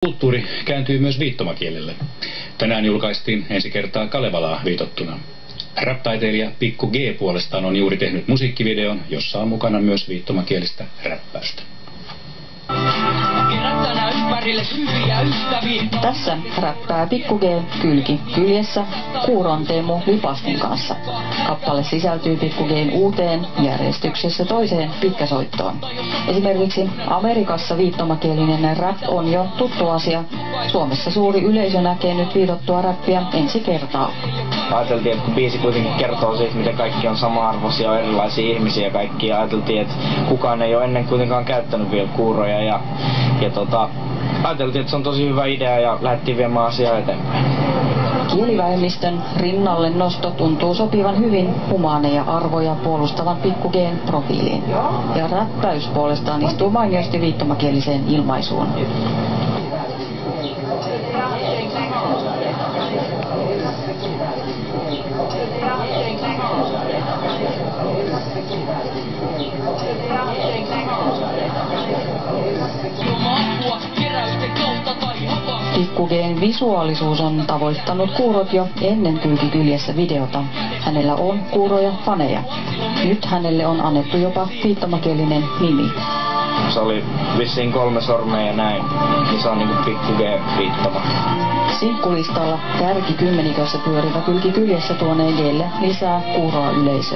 Kulttuuri kääntyy myös viittomakielelle. Tänään julkaistiin ensi kertaa Kalevalaa viitottuna. Rap-taiteilija Pikku G puolestaan on juuri tehnyt musiikkivideon, jossa on mukana myös viittomakielistä räppäystä. Tässä räppää Pikku G Kylki kyljessä Kuuron Teemu Lipastin kanssa. Kappale sisältyy Pikku G:n uuteen järjestyksessä toiseen pitkäsoittoon. Esimerkiksi Amerikassa viittomakielinen rap on jo tuttu asia. Suomessa suuri yleisö näkee nyt viitottua räppiä ensi kertaa. Ajateltiin, että kun biisi kuitenkin kertoo siitä, miten kaikki on sama-arvoisia, erilaisia ihmisiä kaikki, ja ajateltiin, että kukaan ei ole ennen kuitenkaan käyttänyt vielä kuuroja, ja ajateltiin, että se on tosi hyvä idea, ja lähdettiin viemään asiaa eteenpäin. Kielivähemmistön rinnalle nosto tuntuu sopivan hyvin humaaneja arvoja puolustavan Pikku G:n profiiliin, ja räppäys puolestaan istuu mainiosti viittomakieliseen ilmaisuun. Pikku G:n visuaalisuus on tavoittanut kuurot jo ennen Kylki kyljessä videota. Hänellä on kuuroja faneja. Nyt hänelle on annettu jopa viittomakielinen nimi. Se oli vissiin 3 sormea ja näin, niin se on niinku Pikku G viittoma. Sinkkulistalla kärkikymmenikössä pyörivä Kylki kyljessä tuonee G:lle lisää kuuroa yleisöä.